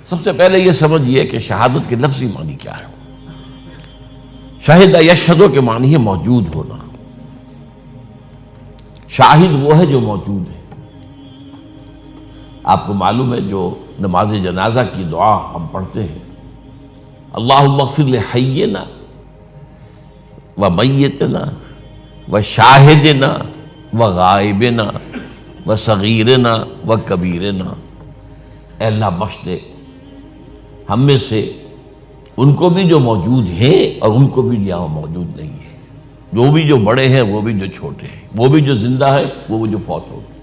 سب سے پہلے یہ سمجھیے کہ شہادت کے لفظی معنی کیا ہے۔ شہد یشہد کے معنی ہے موجود ہونا۔ شاہد وہ ہے جو موجود ہے۔ آپ کو معلوم ہے جو نماز جنازہ کی دعا ہم پڑھتے ہیں، اللہم اغفر لحینا و میتنا و شاہدنا و غائبنا و صغیرنا و کبیرنا، اے اللہ بخش دے ہم میں سے ان کو بھی جو موجود ہیں اور ان کو بھی جہاں موجود نہیں ہے، جو بھی جو بڑے ہیں وہ بھی جو چھوٹے ہیں، وہ بھی جو زندہ ہے وہ بھی جو فوت ہو گئے۔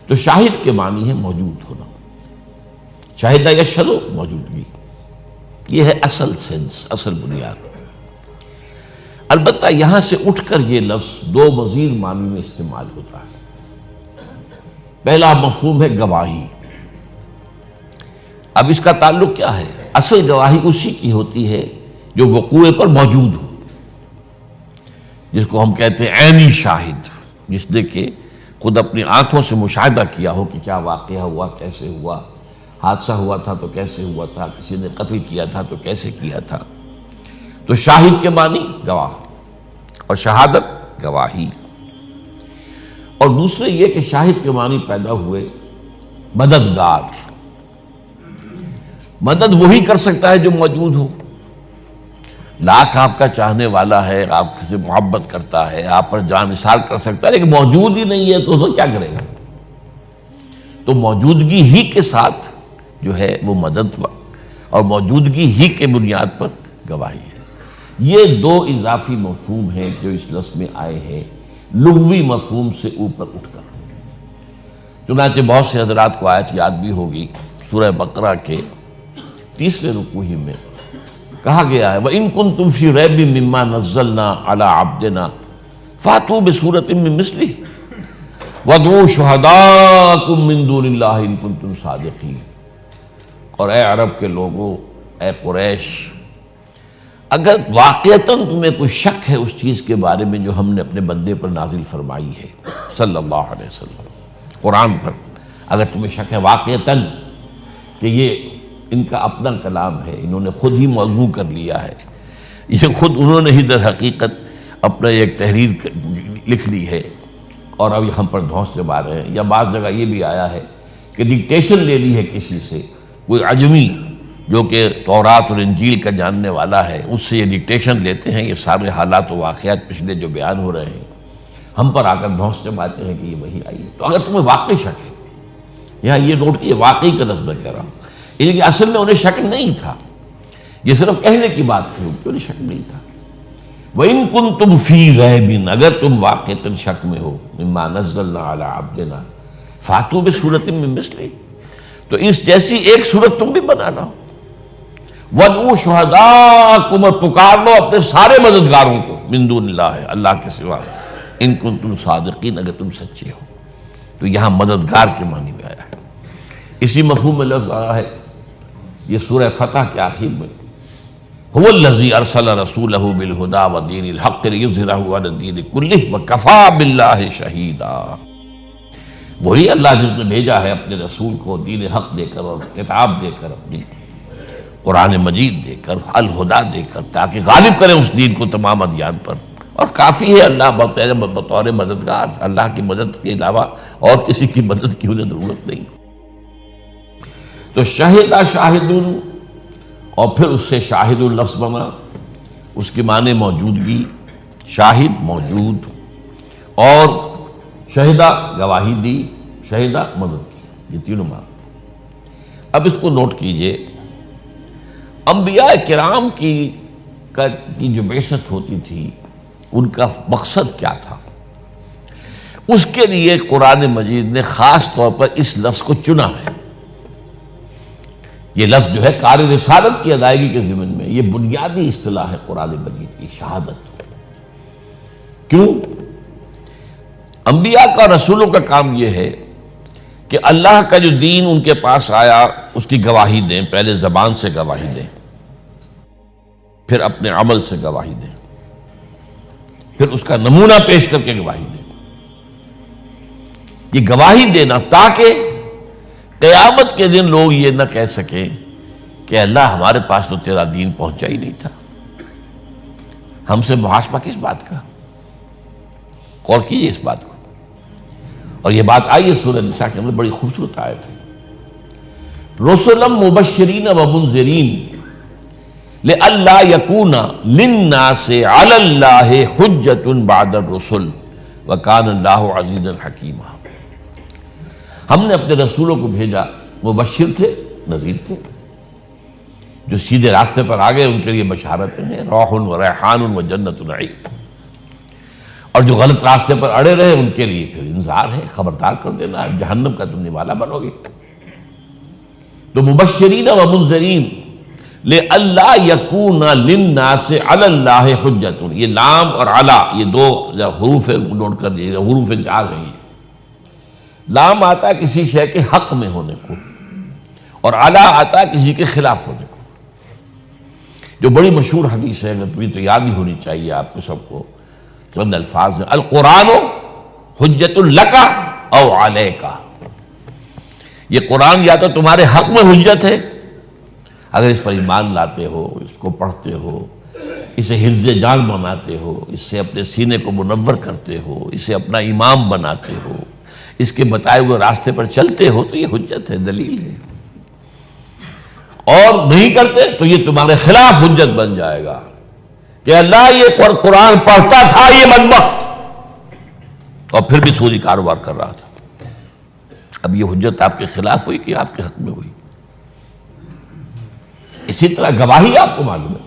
تو شاہد کے معنی ہے موجود ہونا۔ شاہدہ یشہد موجودگی، یہ ہے اصل سینس، اصل بنیاد۔ البتہ یہاں سے اٹھ کر یہ لفظ دو مزید معنی میں استعمال ہوتا ہے۔ پہلا مفہوم ہے گواہی۔ اب اس کا تعلق کیا ہے؟ اصل گواہی اسی کی ہوتی ہے جو وقوع پر موجود ہو، جس کو ہم کہتے ہیں عینی شاہد، جس نے کہ خود اپنی آنکھوں سے مشاہدہ کیا ہو کہ کیا واقعہ ہوا، کیسے ہوا، حادثہ ہوا تھا تو کیسے ہوا تھا، کسی نے قتل کیا تھا تو کیسے کیا تھا۔ تو شاہد کے معنی گواہ اور شہادت گواہی۔ اور دوسرے یہ کہ شاہد کے معنی پیدا ہوئے مددگار۔ مدد وہی کر سکتا ہے جو موجود ہو۔ لاکھ آپ کا چاہنے والا ہے، آپ سے محبت کرتا ہے، آپ پر جان نثار کر سکتا ہے، لیکن موجود ہی نہیں ہے تو کیا کرے گا؟ تو موجودگی ہی کے ساتھ جو ہے وہ مدد اور موجودگی ہی کے بنیاد پر گواہی ہے۔ یہ دو اضافی مفہوم ہیں جو اس لفظ میں آئے ہیں لغوی مفہوم سے اوپر اٹھ کر۔ چنانچہ بہت سے حضرات کو آیت یاد بھی ہوگی، سورہ بقرہ کے 30ویں رکوع ہی میں کہا گیا ہے وَإِن كُنتُمْ فِي رَيْبٍ مِّمَّا نَزَّلْنَا عَلَىٰ عَبْدِنَا فَأْتُوا بِسُورَةٍ مِّن مِّثْلِهِ وَادْعُوا شُهَدَاءَكُم مِّن دُونِ اللَّهِ إِن كُنتُمْ صَادِقِينَ۔ اور اے عرب کے لوگوں، اے قریش، اگر واقعتاً تمہیں کوئی شک ہے اس چیز کے بارے میں جو ہم نے اپنے بندے پر نازل فرمائی ہے صلی اللہ علیہ وسلم، قرآن پر، اگر تمہیں شک ہے واقعتاً کہ یہ ان کا اپنا کلام ہے، انہوں نے خود ہی موضوع کر لیا ہے، یہ خود انہوں نے ہی در حقیقت اپنا ایک تحریر لکھ لی ہے اور اب ہم پر دھونس جما رہے ہیں، یا بعض جگہ یہ بھی آیا ہے کہ ڈکٹیشن لے لی ہے کسی سے، کوئی عجمی جو کہ تورات اور انجیل کا جاننے والا ہے، اس سے یہ ڈکٹیشن لیتے ہیں، یہ سارے حالات و واقعات پچھلے جو بیان ہو رہے ہیں ہم پر آ کر دھونس جماتے ہیں کہ یہ وہی آئی ہے۔ تو اگر تمہیں واقعی شک ہے، یہاں یہ نوٹ کیے واقعی کا لفظ میں کہہ رہا ہوں، لیکن اصل میں انہیں شک نہیں تھا، یہ صرف کہنے کی بات تھی، انہیں شک نہیں تھا۔ وَإِن كُنتُمْ فِي رَيْبٍ، اگر تم واقعتاً شک میں ہو، مِّمَّا نَزَّلْنَا عَلَىٰ عَبْدِنَا فَأْتُوا بِسُورَةٍ مِّن مِّثْلِهِ، تو اس جیسی ایک صورت تم بھی بنا لاؤ۔ وَادْعُوا شُهَدَاءَكُمْ، اور پکار لو اپنے سارے مددگاروں کو، مِن دُونِ اللَّهِ، اللہ کے سوا، إِن كُنتُمْ صَادِقِينَ، اگر تم سچے ہو۔ تو یہاں مددگار کے معنی میں آیا ہے۔ اسی مفہوم میں لفظ آیا ہے یہ سورہ فتح کے آخر میں، هو الذی ارسل رسولہ بالہدی ودین الحق لیظہرہ علی الدین کلہ وکفی باللہ شہیدا۔ وہی اللہ جس نے بھیجا ہے اپنے رسول کو دین حق دے کر اور کتاب دے کر، اپنی قرآن مجید دے کر، الہدیٰ دے کر، تاکہ غالب کریں اس دین کو تمام ادیان پر۔ اور کافی ہے اللہ بطور مددگار، اللہ کی مدد کے علاوہ اور کسی کی مدد کی انہیں ضرورت نہیں۔ تو شہدہ شاہدن، اور پھر اس سے شاہد لفظ بنا، اس کے معنی موجودگی، شاہد موجود، اور شہدہ گواہی دی، شہدہ مدد کی، یہ تینوں معنی۔ اب اس کو نوٹ کیجئے، انبیاء کرام کی جو بعثت ہوتی تھی ان کا مقصد کیا تھا، اس کے لیے قرآن مجید نے خاص طور پر اس لفظ کو چنا ہے۔ یہ لفظ جو ہے کار رسالت کی ادائیگی کے ضمن میں، یہ بنیادی اصطلاح ہے قرآن مجید کی، شہادت۔ کیوں؟ انبیاء کا رسولوں کا کام یہ ہے کہ اللہ کا جو دین ان کے پاس آیا اس کی گواہی دیں، پہلے زبان سے گواہی دیں، پھر اپنے عمل سے گواہی دیں، پھر اس کا نمونہ پیش کر کے گواہی دیں۔ یہ گواہی دینا تاکہ قیامت کے دن لوگ یہ نہ کہہ سکیں کہ اللہ ہمارے پاس تو تیرا دین پہنچا ہی نہیں تھا، ہم سے محاسبہ کس بات کا؟ غور کیجیے اس بات کو۔ اور یہ بات آئی ہے سورہ نساء کے اندر، بڑی خوبصورت آیت ہے، رسلا مبشرین و منذرین لئلا یکون للناس علی اللہ حجۃ بعد الرسل وکان اللہ عزیزا حکیما۔ ہم نے اپنے رسولوں کو بھیجا، مبشر تھے، نذیر تھے، جو سیدھے راستے پر آ گئے ان کے لیے بشارتیں ہیں، روح و ریحان و جنت نعیم، اور جو غلط راستے پر اڑے رہے ان کے لیے پھر انذار ہے، خبردار کر دینا ہے، جہنم کا تم نوالا بنو گے۔ تو مبشرین و منذرین لئلا یکون للناس علی اللہ حجۃ، یہ لام اور علی یہ دو حروف نوٹ کر دیجیے، حروف جار ہیں یہ۔ لام آتا ہے کسی شے کے حق میں ہونے کو، اور علی آتا ہے کسی کے خلاف ہونے کو۔ جو بڑی مشہور حدیث ہے، تمہیں تو یاد ہی ہونی چاہیے آپ کو سب کو، چند الفاظ ہیں، القرآن حجۃ لک او علیک، یہ قرآن یا تو تمہارے حق میں حجت ہے اگر اس پر ایمان لاتے ہو، اس کو پڑھتے ہو، اسے حفظ جان بناتے ہو، اس سے اپنے سینے کو منور کرتے ہو، اسے اپنا امام بناتے ہو، اس کے بتائے ہوئے راستے پر چلتے ہو، تو یہ حجت ہے، دلیل ہے۔ اور نہیں کرتے تو یہ تمہارے خلاف حجت بن جائے گا کہ اللہ یہ قرآن پڑھتا تھا یہ بدبخت، اور پھر بھی سودی کاروبار کر رہا تھا۔ اب یہ حجت آپ کے خلاف ہوئی کہ آپ کے حق میں ہوئی؟ اسی طرح گواہی آپ کو معلوم ہے،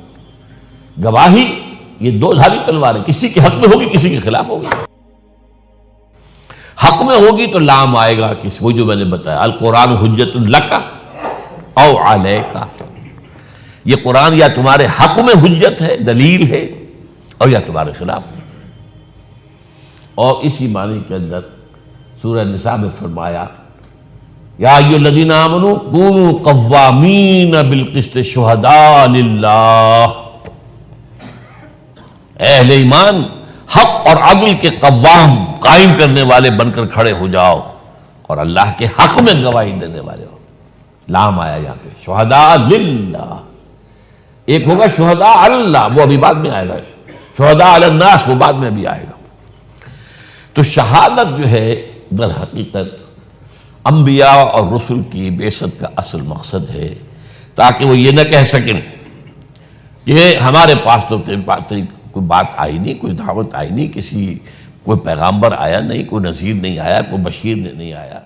گواہی یہ دو دھاری تلوار ہے، کسی کے حق میں ہوگی، کسی کے خلاف ہوگی۔ حق میں ہوگی تو لام آئے گا، وہ جو میں نے بتایا، القرآن حجت لک او علیک، یہ قرآن یا تمہارے حق میں حجت ہے، دلیل ہے، اور یا تمہارے خلاف ہے۔ اور اسی معنی کے اندر سورہ نساء میں فرمایا، یا ایھا الذین آمنوا کونوا قوامین بالقسط شہداء للہ، اے اہل ایمان حق اور عدل کے قوام، قائم کرنے والے بن کر کھڑے ہو جاؤ، اور اللہ کے حق میں گواہی دینے والے ہو۔ لام آیا یہاں پہ، شہداء للہ، ایک ہوگا شہداء اللہ، وہ ابھی بعد میں آئے گا، شہداء علی الناس وہ بعد میں بھی آئے گا۔ تو شہادت جو ہے در حقیقت انبیاء اور رسل کی بعثت کا اصل مقصد ہے، تاکہ وہ یہ نہ کہہ سکیں کہ ہمارے پاس تو کوئی بات آئی نہیں، کوئی دعوت آئی نہیں، کوئی پیغامبر آیا نہیں، کوئی نذیر نہیں آیا، کوئی بشیر نہیں آیا۔